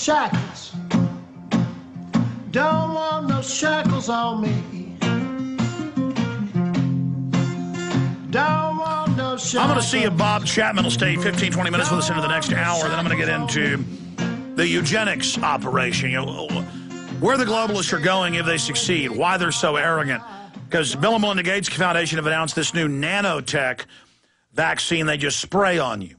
shackles. Don't want no shackles on me. Don't want no shackles. I'm going to see if Bob Chapman will stay 15, 20 minutes with us into the next hour. Then I'm going to get into the eugenics operation. You know, where the globalists are going if they succeed, why they're so arrogant. Because Bill and Melinda Gates Foundation have announced this new nanotech vaccine they just spray on you.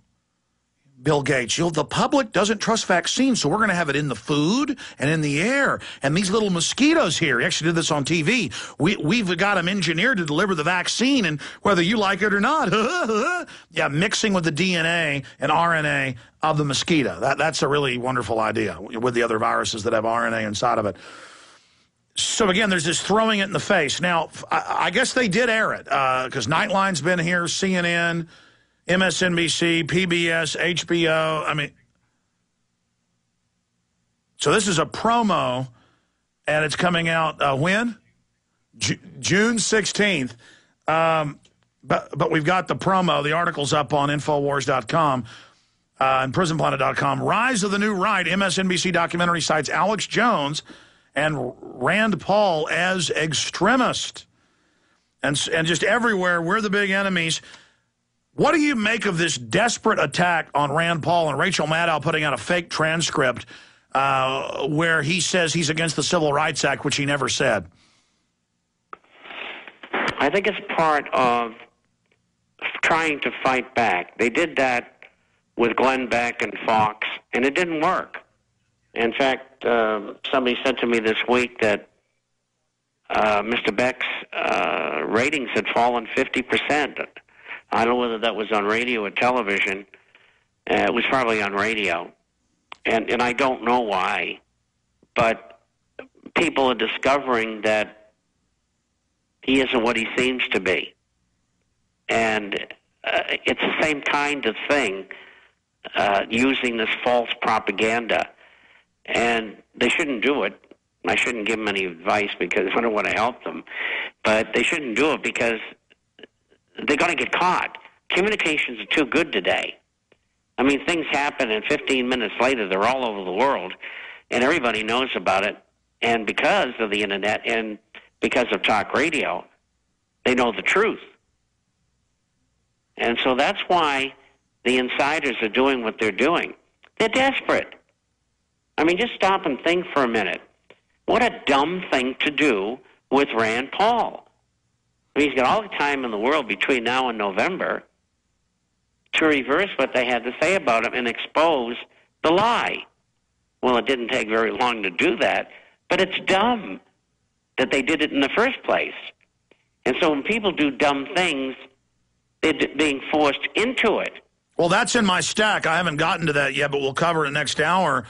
Bill Gates, the public doesn't trust vaccines, so we're going to have it in the food and in the air. And these little mosquitoes here, he actually did this on TV, we've got them engineered to deliver the vaccine, and whether you like it or not, yeah, mixing with the DNA and RNA of the mosquito. That's a really wonderful idea with the other viruses that have RNA inside of it. So, again, there's this throwing it in the face. Now, I guess they did air it because Nightline's been here, CNN, MSNBC, PBS, HBO. I mean, so this is a promo, and it's coming out when? June 16th. But we've got the promo. The article's up on Infowars.com and PrisonPlanet.com. Rise of the New Right. MSNBC documentary cites Alex Jones and Rand Paul as extremist. And just everywhere, we're the big enemies. What do you make of this desperate attack on Rand Paul and Rachel Maddow putting out a fake transcript where he says he's against the Civil Rights Act, which he never said? I think it's part of trying to fight back. They did that with Glenn Beck and Fox, and it didn't work. In fact, somebody said to me this week that Mr. Beck's ratings had fallen 50%. I don't know whether that was on radio or television. It was probably on radio. And I don't know why. But people are discovering that he isn't what he seems to be. And it's the same kind of thing, using this false propaganda. And they shouldn't do it. I shouldn't give them any advice because I don't want to help them. But they shouldn't do it because they're going to get caught. Communications are too good today. I mean, things happen, and 15 minutes later, they're all over the world, and everybody knows about it. And because of the Internet and because of talk radio, they know the truth. And so that's why the insiders are doing what they're doing. They're desperate. I mean, just stop and think for a minute. What a dumb thing to do with Rand Paul. I mean, he's got all the time in the world between now and November to reverse what they had to say about him and expose the lie. Well, it didn't take very long to do that, but it's dumb that they did it in the first place. And so when people do dumb things, they're being forced into it. Well, that's in my stack. I haven't gotten to that yet, but we'll cover it next hour.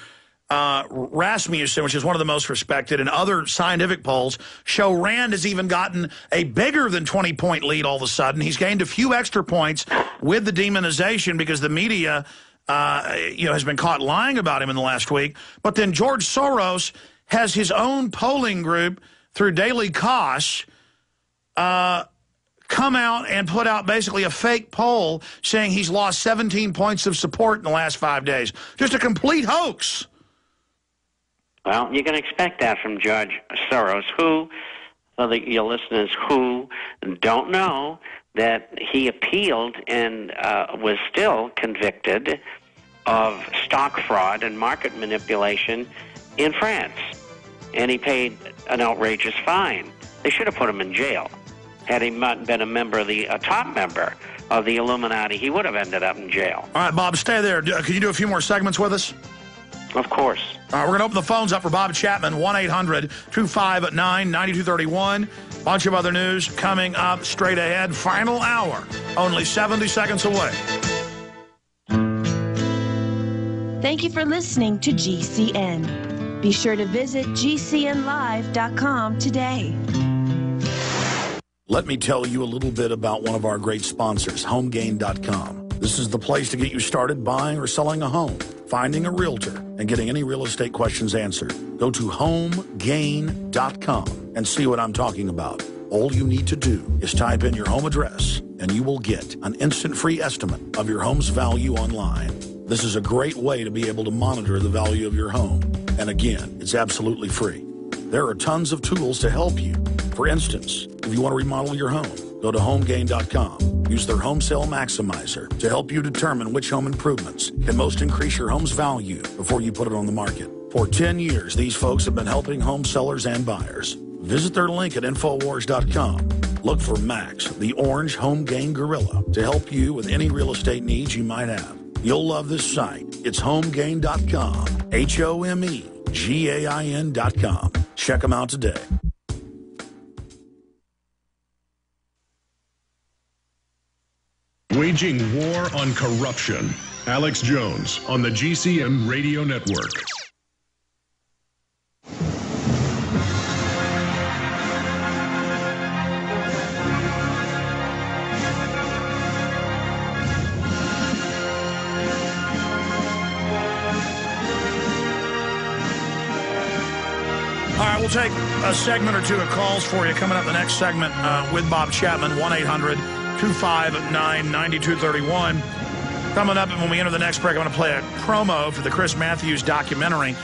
Rasmussen, which is one of the most respected, and other scientific polls show Rand has even gotten a bigger than 20-point lead all of a sudden. He's gained a few extra points with the demonization because the media has been caught lying about him in the last week. But then George Soros has his own polling group through Daily Kos come out and put out basically a fake poll saying he's lost 17 points of support in the last 5 days. Just a complete hoax. Well, you can expect that from George Soros, who, your listeners who don't know, that he appealed and was still convicted of stock fraud and market manipulation in France. And he paid an outrageous fine. They should have put him in jail. Had he not been a top member of the Illuminati, he would have ended up in jail. All right, Bob, stay there. Can you do a few more segments with us? Of course. All right, we're going to open the phones up for Bob Chapman, 1-800-259-9231. Bunch of other news coming up straight ahead. Final hour, only 70 seconds away. Thank you for listening to GCN. Be sure to visit GCNlive.com today. Let me tell you a little bit about one of our great sponsors, HomeGain.com. This is the place to get you started buying or selling a home, finding a realtor, and getting any real estate questions answered. Go to HomeGain.com and see what I'm talking about. All you need to do is type in your home address, and you will get an instant free estimate of your home's value online. This is a great way to be able to monitor the value of your home. And again, it's absolutely free. There are tons of tools to help you. For instance, if you want to remodel your home, go to homegain.com. Use their home sale maximizer to help you determine which home improvements can most increase your home's value before you put it on the market. For 10 years, these folks have been helping home sellers and buyers. Visit their link at Infowars.com. Look for Max, the orange home gain gorilla, to help you with any real estate needs you might have. You'll love this site. It's homegain.com. HOMEGAIN.com. Check them out today. Waging war on corruption. Alex Jones on the GCN Radio Network. All right, we'll take a segment or two of calls for you coming up the next segment with Bob Chapman, 1-800-259-9231. Coming up, and when we enter the next break, I'm going to play a promo for the Chris Matthews documentary.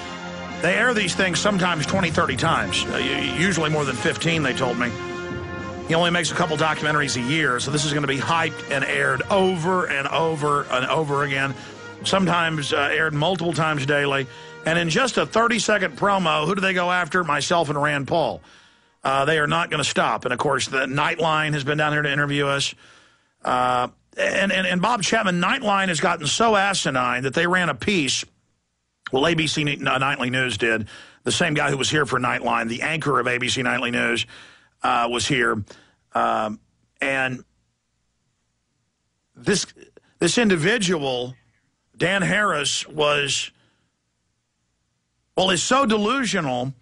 They air these things sometimes 20, 30 times, usually more than 15, they told me. He only makes a couple documentaries a year, so this is going to be hyped and aired over and over and over again, sometimes aired multiple times daily. And in just a 30-second promo, who do they go after? Myself and Rand Paul. They are not going to stop. And, of course, the Nightline has been down here to interview us. And Bob Chapman, Nightline has gotten so asinine that they ran a piece. Well, ABC Nightly News did. The same guy who was here for Nightline, the anchor of ABC Nightly News, was here. And this individual, Dan Harris, is so delusional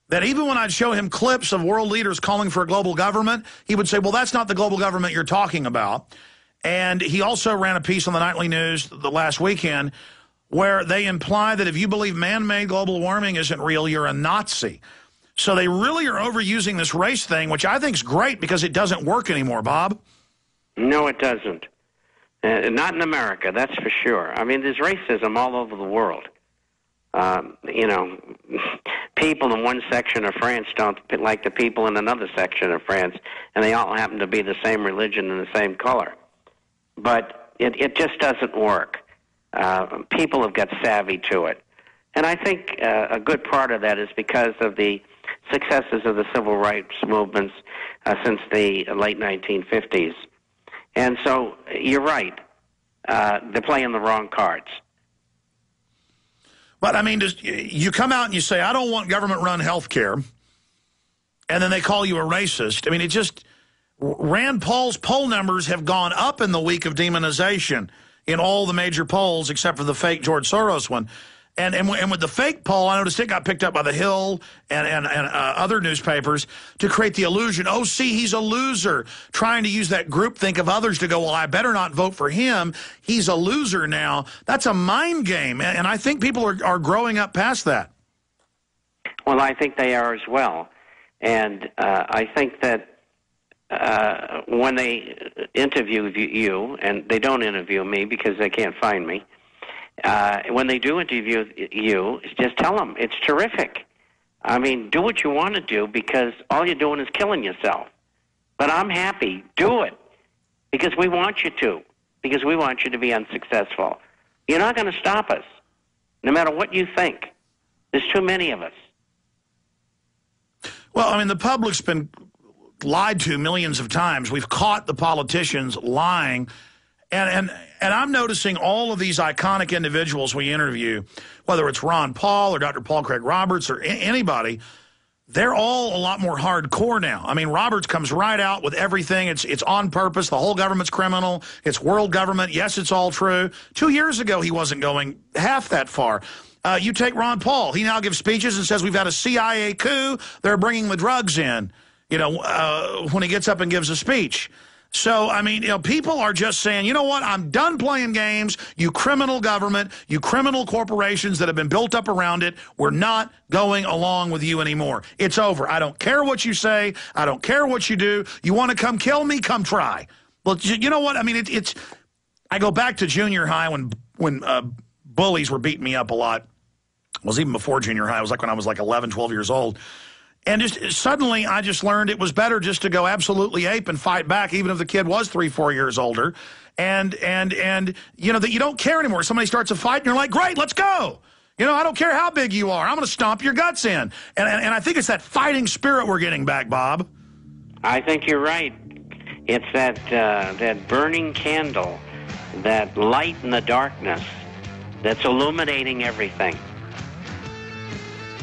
that even when I'd show him clips of world leaders calling for a global government, he would say, well, that's not the global government you're talking about. And he also ran a piece on the Nightly News the last weekend where they imply that if you believe man-made global warming isn't real, you're a Nazi. So they really are overusing this race thing, which I think is great because it doesn't work anymore, Bob. No, it doesn't. Not in America, that's for sure. I mean, there's racism all over the world. People in one section of France don't like the people in another section of France, and they all happen to be the same religion and the same color. But it just doesn't work. People have got savvy to it. And I think a good part of that is because of the successes of the civil rights movements since the late 1950s. And so you're right. They're playing the wrong cards. But, I mean, you come out and you say, I don't want government-run health care, and then they call you a racist. I mean, it just, Rand Paul's poll numbers have gone up in the week of demonization in all the major polls except for the fake George Soros one. And with the fake poll, I noticed it got picked up by The Hill and other newspapers to create the illusion, oh, see, he's a loser, trying to use that groupthink of others to go, well, I better not vote for him. He's a loser now. That's a mind game, and I think people are growing up past that. Well, I think they are as well. And I think that when they interview you, and they don't interview me because they can't find me, when they do interview you, just tell them it's terrific. I mean, do what you want to do because all you're doing is killing yourself. But I'm happy. Do it because we want you to, because we want you to be unsuccessful. You're not going to stop us, no matter what you think. There's too many of us. Well, I mean, the public's been lied to millions of times. We've caught the politicians lying. And I'm noticing all of these iconic individuals we interview, whether it's Ron Paul or Dr. Paul Craig Roberts or anybody, they're all a lot more hardcore now. I mean, Roberts comes right out with everything. It's on purpose. The whole government's criminal. It's world government. Yes, it's all true. 2 years ago, he wasn't going half that far. You take Ron Paul. He now gives speeches and says we've had a CIA coup. They're bringing the drugs in, when he gets up and gives a speech. So, I mean, people are just saying, you know what, I'm done playing games, you criminal government, you criminal corporations that have been built up around it. We're not going along with you anymore. It's over. I don't care what you say. I don't care what you do. You want to come kill me? Come try. Well, you know what? I mean, I go back to junior high when when bullies were beating me up a lot. It was even before junior high. It was like when I was like 11, 12 years old. And just suddenly I just learned it was better just to go absolutely ape and fight back, even if the kid was 3, 4 years older. And you know, that you don't care anymore. Somebody starts a fight and you're like, great, let's go. You know, I don't care how big you are. I'm going to stomp your guts in. And I think it's that fighting spirit we're getting back, Bob. I think you're right. It's that burning candle, that light in the darkness that's illuminating everything.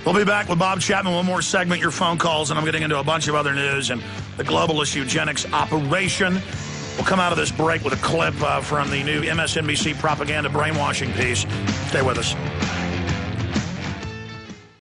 We'll be back with Bob Chapman, one more segment, your phone calls, and I'm getting into a bunch of other news and the globalist eugenics operation. We'll come out of this break with a clip from the new MSNBC propaganda brainwashing piece. Stay with us.